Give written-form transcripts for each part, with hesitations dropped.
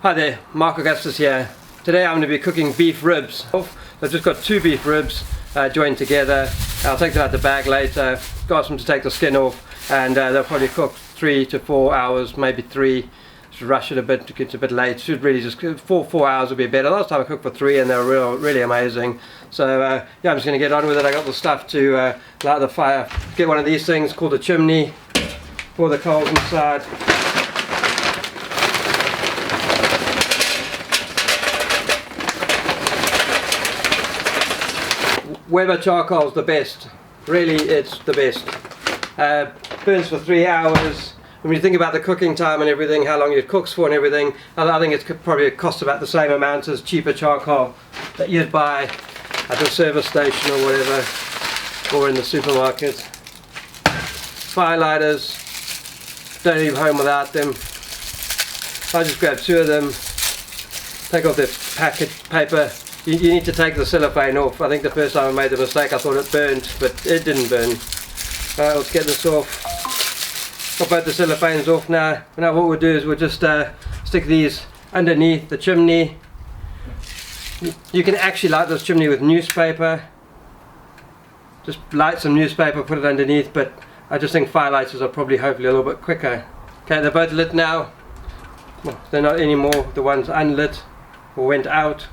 Hi there, Mark Augustus here. Today I'm going to be cooking beef ribs. I've just got 2 beef ribs joined together. I'll take them out the bag later, ask them to take the skin off, and they'll probably cook 3 to 4 hours, maybe 3. Just rush it a bit to get a bit late. Should really just 4 hours would be better. Last time I cooked for 3 and they were really amazing. So yeah, I'm just going to get on with it. I got the stuff to light the fire. Get one of these things called a chimney, pour the coals inside. Weber charcoal is the best. Really, it's the best. Burns for 3 hours. When you think about the cooking time and everything, how long it cooks for and everything, I think it's probably costs about the same amount as cheaper charcoal that you'd buy at the service station or whatever, or in the supermarket. Fire lighters, don't leave home without them. I just grabbed 2 of them, take off the packet paper. You need to take the cellophane off. I think the first time I made the mistake I thought it burned, but it didn't burn. Alright, let's get this off. Got both the cellophanes off now. Now what we'll do is we'll just stick these underneath the chimney. You can actually light this chimney with newspaper. Just light some newspaper, put it underneath, but I just think firelighters are probably hopefully a little bit quicker. Okay, they're both lit now. Well, they're not anymore. The one's unlit or went out.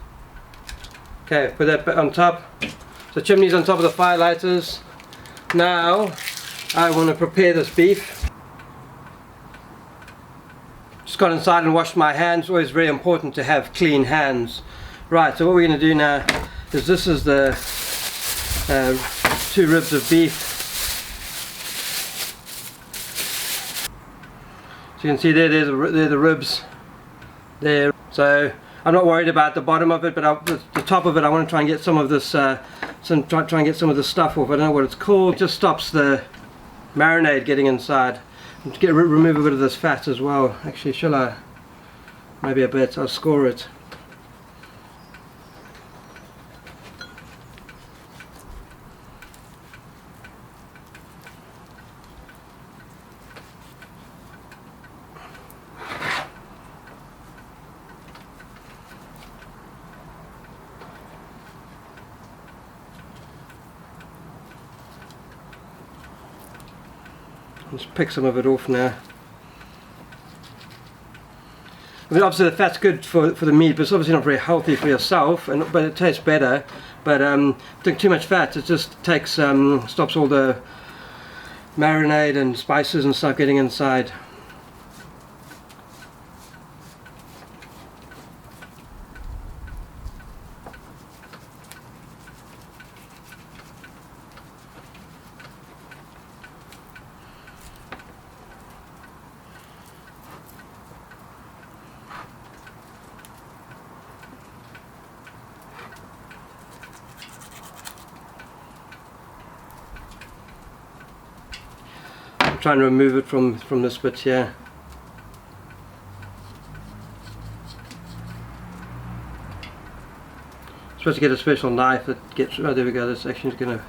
Okay, put that on top. So chimney's on top of the firelighters. Now I want to prepare this beef. Just got inside and washed my hands. Always very important to have clean hands. Right, so what we're going to do now is this is the 2 ribs of beef. So you can see there, they're the ribs there. So I'm not worried about the bottom of it, but the top of it I want to try and get some of this try and get some of the stuff off. I don't know what it's called. It just stops the marinade getting inside. And to remove a bit of this fat as well. Actually, shall I? Maybe a bit. I'll score it. Let's pick some of it off now. I mean, obviously the fat's good for the meat, but it's obviously not very healthy for yourself, but it tastes better. But too much fat, it just takes stops all the marinade and spices and stuff getting inside. Trying to remove it from this bit here. I'm supposed to get a special knife that gets, oh there we go, this actually is going to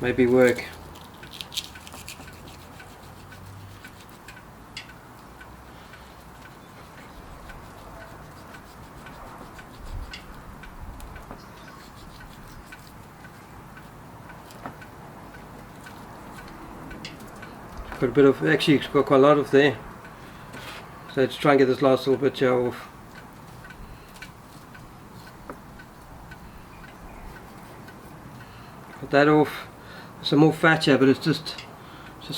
maybe work. Got a bit of, actually it's got quite a lot of there. So let's try and get this last little bit here off. Got that off. There's some more fat here, but it's just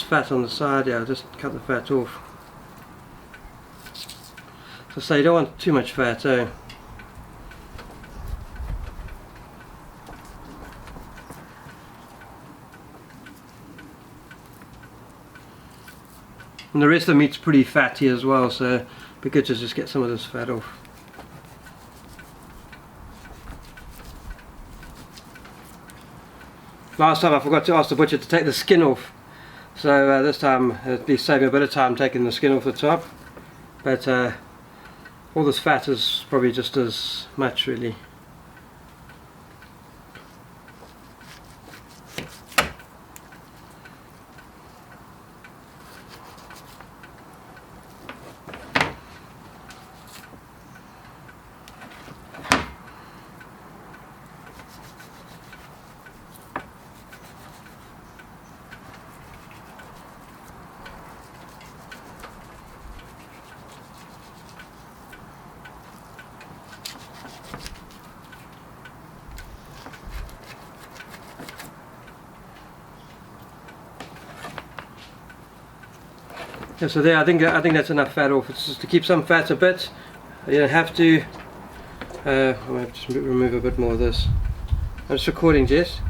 fat on the side here. I'll just cut the fat off. So you don't want too much fat, eh? And the rest of the meat's pretty fatty as well, so it'd be good to just get some of this fat off. Last time I forgot to ask the butcher to take the skin off, so this time at least save me a bit of time taking the skin off the top. But all this fat is probably just as much really. Yeah, so there, I think that's enough fat off. It's just to keep some fat a bit. You don't have to. I might just remove a bit more of this. I'm just recording, Jess.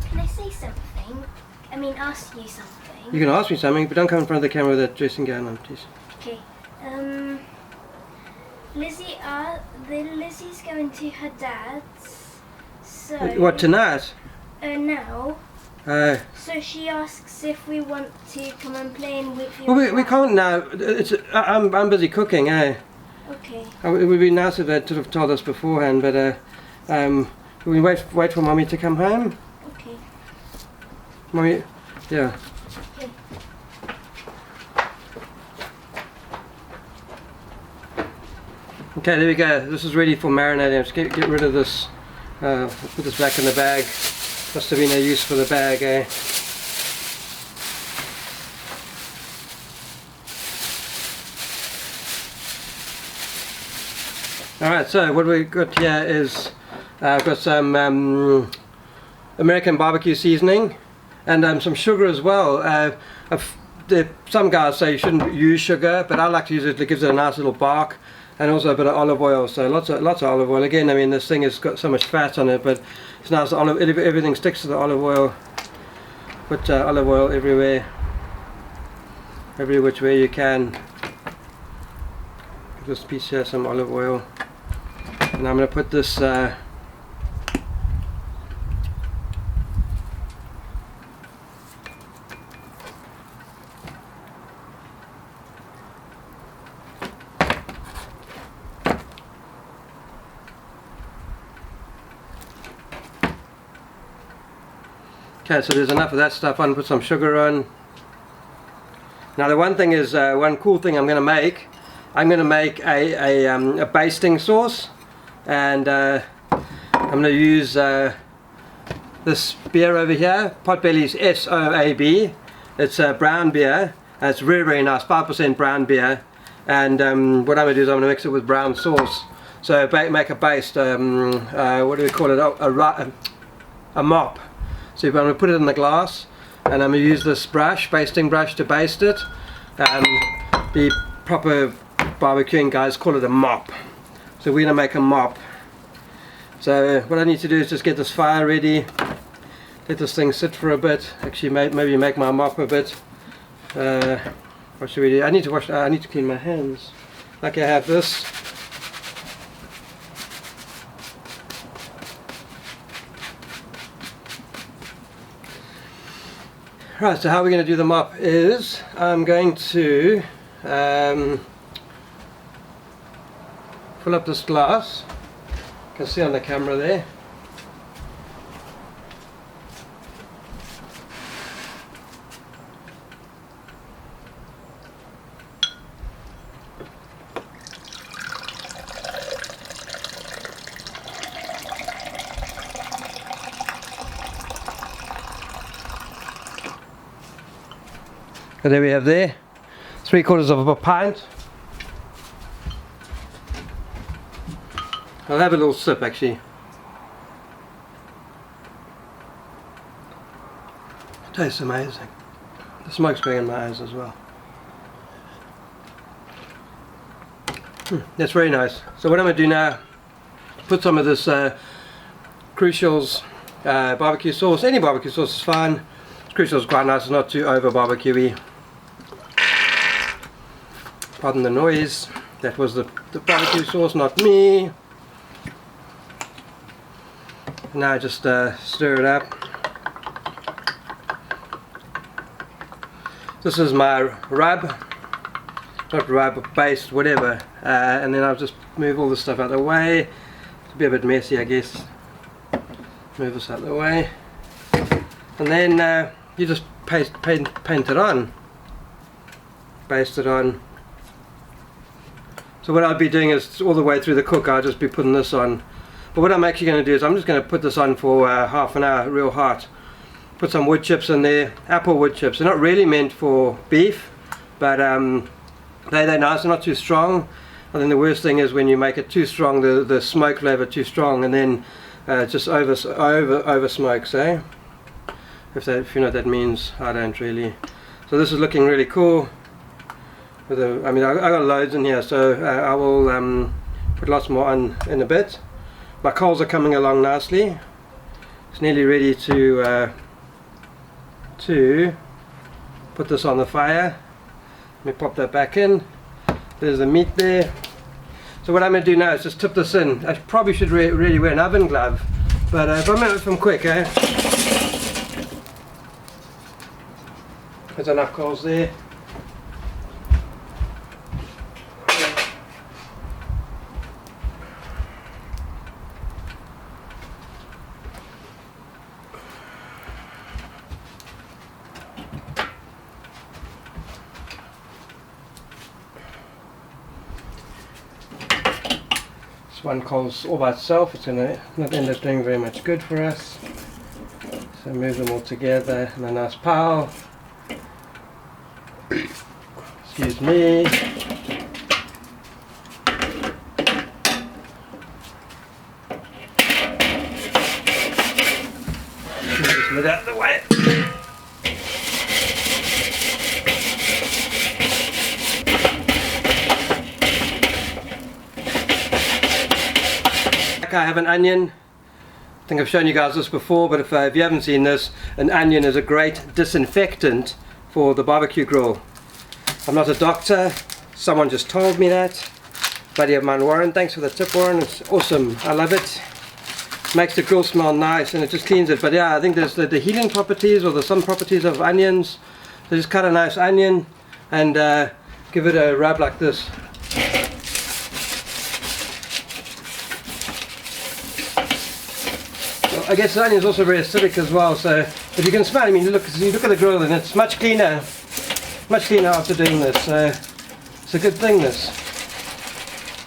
Can I say something? I mean, ask you something. You can ask me something, but don't come in front of the camera with that dressing gown on, please. Okay. Lizzie's going to her dad's. So. What, tonight? Now. So she asks if we want to come and play and wait for your Well, we can't now. I'm busy cooking, eh? Okay. It would be nice if they'd sort of told us beforehand, but we wait for Mommy to come home. Okay. Mommy, yeah. Okay. Okay, there we go. This is ready for marinating. Just get rid of this. Put this back in the bag. Must have been no use for the bag, eh? Alright, so what we've got here is I've got some American barbecue seasoning and some sugar as well. Some guys say you shouldn't use sugar, but I like to use it. It gives it a nice little bark, and also a bit of olive oil. So lots of olive oil. Again, I mean, this thing has got so much fat on it, but it's nice. Everything sticks to the olive oil. Put olive oil everywhere, every which way you can. Give this piece here some olive oil, and I'm going to put this. Okay, so there's enough of that stuff on. Put some sugar on. Now the one thing is, one cool thing I'm going to make. I'm going to make a basting sauce, and I'm going to use this beer over here, Potbelly's SOAB. It's a brown beer. And it's very, very nice, 5% brown beer. And what I'm going to do is I'm going to mix it with brown sauce. So make a baste. What do we call it? A mop. So I'm going to put it in the glass, and I'm going to use this brush, basting brush, to baste it. The proper barbecuing guys call it a mop. So we're going to make a mop. So what I need to do is just get this fire ready, let this thing sit for a bit. Actually, maybe make my mop a bit. What should we do? I need to clean my hands. Like I have this. Right, so how we're going to do the mop is I'm going to fill up this glass. You can see on the camera there. And there we have there 3/4 of a pint. I'll have a little sip actually. It tastes amazing. The smoke's going in my eyes as well. That's very nice. So what I'm going to do now, put some of this Crucial's barbecue sauce. Any barbecue sauce is fine. Crucial's quite nice, it's not too over barbecuey. Pardon the noise. That was the barbecue sauce, not me. Now just stir it up. This is my rub, not rub, paste, whatever. And then I'll just move all this stuff out of the way. It'll be a bit messy, I guess. Move this out of the way. And then you just paint it on. Baste it on. So what I'll be doing is all the way through the cook I'll just be putting this on. But what I'm actually going to do is I'm just going to put this on for half an hour real hot. Put some wood chips in there, apple wood chips. They're not really meant for beef, but they're nice, they're not too strong. I think the worst thing is when you make it too strong, the smoke flavour too strong, and then just over smokes, eh? If you know what that means, I don't really. So this is looking really cool. With I mean, I got loads in here, so I will put lots more on in a bit. My coals are coming along nicely. It's nearly ready to put this on the fire. Let me pop that back in. There's the meat there. So what I'm going to do now is just tip this in. I probably should really wear an oven glove, but if I'm quick, There's enough coals there. This one coals all by itself. It's going to not end up doing very much good for us. So move them all together in a nice pile. Excuse me. Move this lid out of the way. I have an onion. I think I've shown you guys this before, but if you haven't seen this, an onion is a great disinfectant for the barbecue grill. I'm not a doctor, someone just told me that. Buddy of mine, Warren, thanks for the tip, Warren. It's awesome, I love it. Makes the grill smell nice and it just cleans it. But yeah, I think there's the healing properties or some properties of onions. So just cut a nice onion and give it a rub like this. I guess the onion is also very acidic as well, so if you can smell, I mean, you look at the grill and it's much cleaner after doing this. So it's a good thing, this.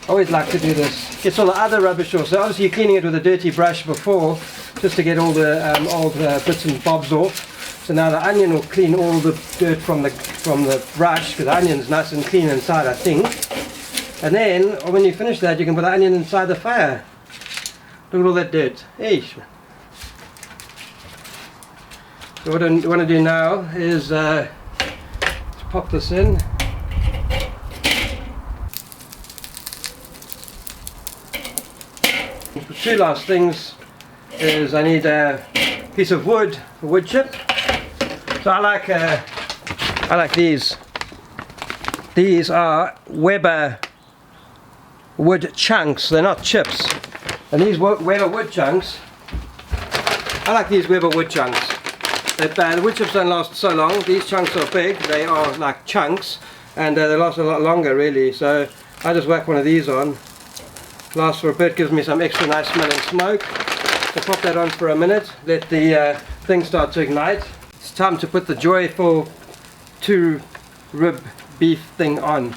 I always like to do this. Gets all the other rubbish off. So obviously you're cleaning it with a dirty brush before, just to get all the old bits and bobs off. So now the onion will clean all the dirt from the brush, because the onion's nice and clean inside, I think. And then when you finish that, you can put the onion inside the fire. Look at all that dirt. Eesh. So what I want to do now is pop this in. The two last things is I need a piece of wood, a wood chip. So I like these. These are Weber wood chunks. They're not chips. And these Weber wood chunks, I like these Weber wood chunks. The wood chips don't last so long. These chunks are big, they are like chunks, and they last a lot longer really. So I just whack one of these on. Lasts for a bit, gives me some extra nice smelling smoke. So pop that on for a minute, let the thing start to ignite. It's time to put the joyful 2 rib beef thing on.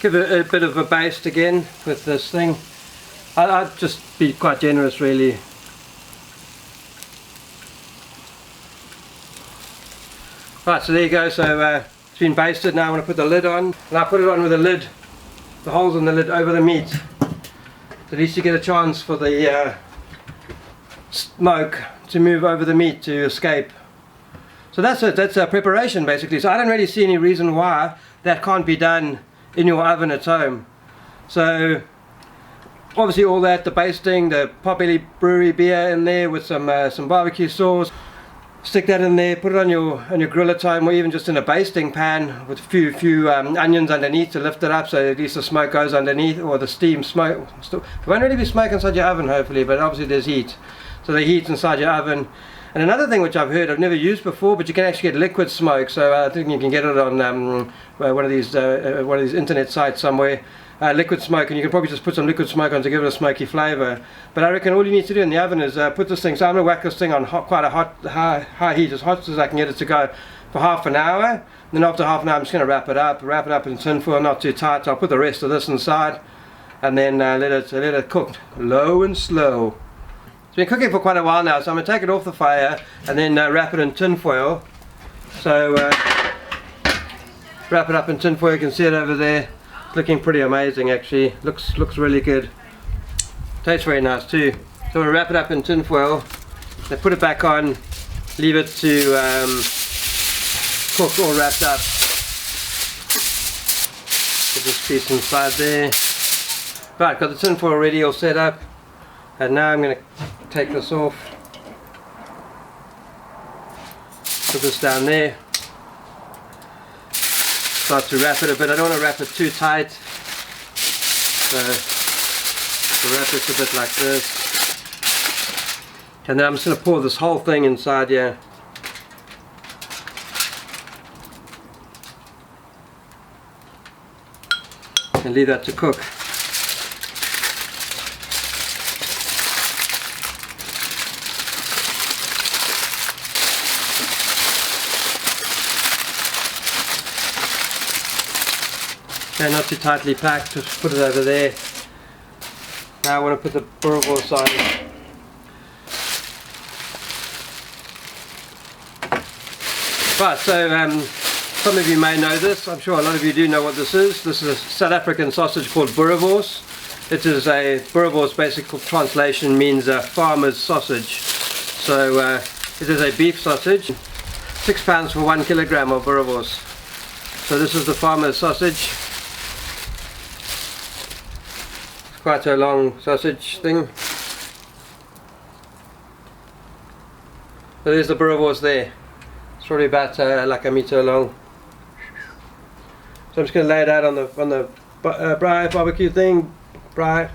Give it a bit of a baste again with this thing. I'd just be quite generous really. Right, so there you go. So it's been basted. Now I want to put the lid on, and I put it on with the holes in the lid over the meat. So at least you get a chance for the smoke to move over the meat to escape. So that's it. That's a preparation basically. So I don't really see any reason why that can't be done in your oven at home. So obviously all that, the basting, the Potbelly brewery beer in there with some barbecue sauce, stick that in there, put it on your grill at home, or even just in a basting pan with a few onions underneath to lift it up, so at least the smoke goes underneath, or the steam smoke. It won't really be smoke inside your oven hopefully, but obviously there's heat, so the heat's inside your oven. And another thing which I've heard, I've never used before, but you can actually get liquid smoke. So I think you can get it on one of these internet sites somewhere. Liquid smoke, and you can probably just put some liquid smoke on to give it a smoky flavour. But I reckon all you need to do in the oven is put this thing. So I'm going to whack this thing on quite a high heat, as hot as I can get it to go, for half an hour. And then after half an hour, I'm just going to wrap it up in tin foil, not too tight. So I'll put the rest of this inside, and then let it cook low and slow. It's been cooking for quite a while now, so I'm going to take it off the fire and then wrap it in tin foil. So wrap it up in tin foil. You can see it over there. It's looking pretty amazing actually. Looks really good. Tastes very nice too. So we'll wrap it up in tin foil. Then put it back on. Leave it to cook all wrapped up. Put this piece inside there. Right, got the tin foil already all set up. And now I'm going to take this off. Put this down there. Start to wrap it a bit. I don't want to wrap it too tight. So wrap it a bit like this. And then I'm just going to pour this whole thing inside here. And leave that to cook. Okay, not too tightly packed, just put it over there. Now I want to put the Boerewors sausage. Right, so some of you may know this. I'm sure a lot of you do know what this is. This is a South African sausage called Boerewors. It is a Boerewors, basic translation means a farmer's sausage. So it is a beef sausage. £6 for 1 kilogram of Boerewors. So this is the farmer's sausage. It's quite a long sausage thing. So there's the Boerewors there. It's probably about like a metre long. So I'm just going to lay it out on the braai barbecue thing. Braai.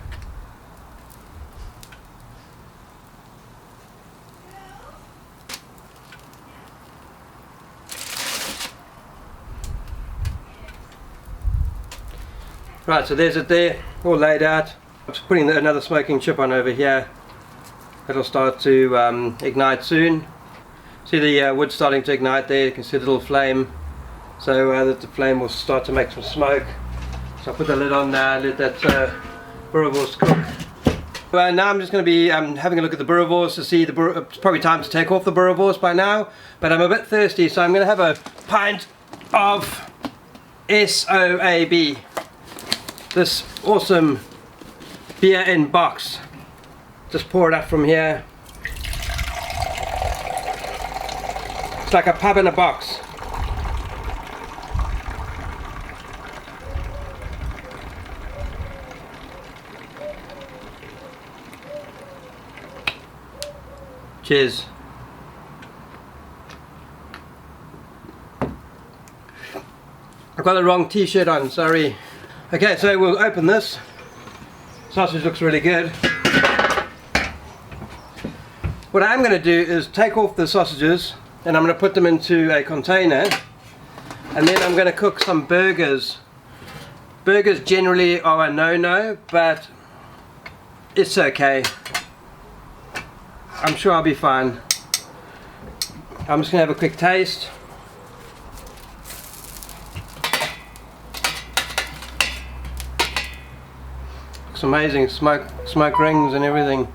Right, so there's it there, all laid out. I'm just putting another smoking chip on over here. It'll start to ignite soon. See the wood starting to ignite there, you can see the little flame. So that the flame will start to make some smoke. So I'll put the lid on now, let that Boerewors cook. Now I'm just going to be having a look at the Boerewors to see it's probably time to take off the Boerewors by now. But I'm a bit thirsty, so I'm going to have a pint of SOAB. This awesome beer in box. Just pour it up from here. It's like a pub in a box. Cheers. I've got the wrong t-shirt on, sorry. Okay, so we'll open this. Sausage looks really good. What I'm going to do is take off the sausages and I'm going to put them into a container, and then I'm going to cook some burgers. Burgers generally are a no-no, but it's okay. I'm sure I'll be fine. I'm just going to have a quick taste. Looks amazing, smoke rings and everything.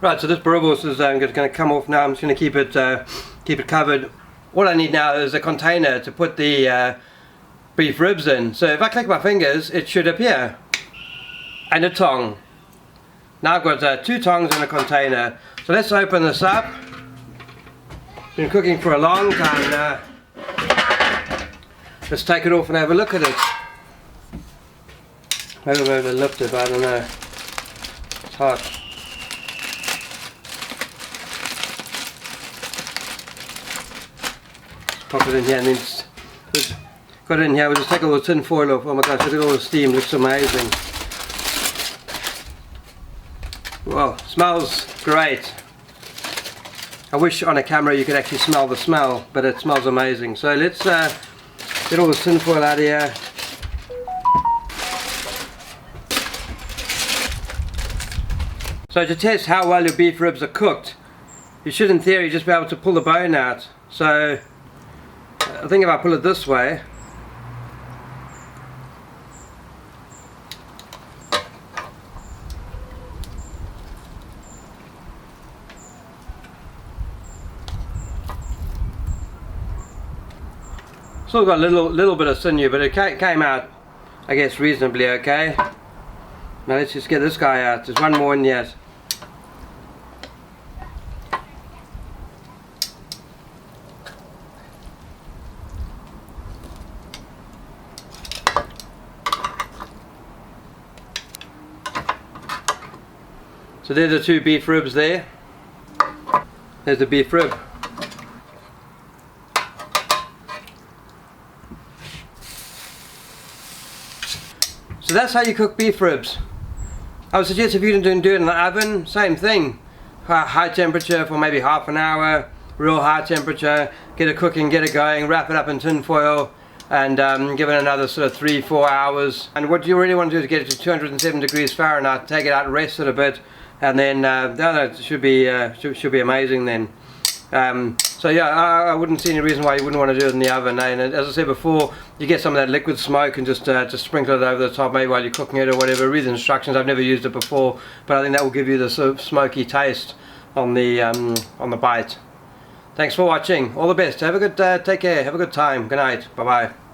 Right, so this Boerewors is going to come off now. I'm just going to keep it covered. All I need now is a container to put the beef ribs in. So if I click my fingers, it should appear. And a tong. Now I've got 2 tongs in a container. So let's open this up. Been cooking for a long time now. Let's take it off and have a look at it. Maybe I'm able to lift it, but I don't know. It's hot. Pop it in here and then just got it in here. We'll just take all the tin foil off. Oh my gosh, look at all the steam, looks amazing. Wow, smells great. I wish on a camera you could actually smell the smell, but it smells amazing. So let's get all the tin foil out of here. So to test how well your beef ribs are cooked, you should in theory just be able to pull the bone out. So I think if I pull it this way, still got a little bit of sinew, but it came out, I guess, reasonably okay. Now let's just get this guy out. There's one more in yet. So there's the 2 beef ribs there. There's the beef rib. So that's how you cook beef ribs. I would suggest if you didn't do it in the oven, same thing. High temperature for maybe half an hour, real high temperature, get it cooking, get it going, wrap it up in tin foil, and give it another sort of 3-4 hours. And what you really want to do is get it to 207 degrees Fahrenheit, take it out, rest it a bit, and then it should be amazing then. So yeah, I wouldn't see any reason why you wouldn't want to do it in the oven. And as I said before, you get some of that liquid smoke and just sprinkle it over the top, maybe while you're cooking it or whatever. Read the instructions. I've never used it before, but I think that will give you the sort of smoky taste on the bite. Thanks for watching. All the best. Have a good take care. Have a good time. Good night. Bye bye.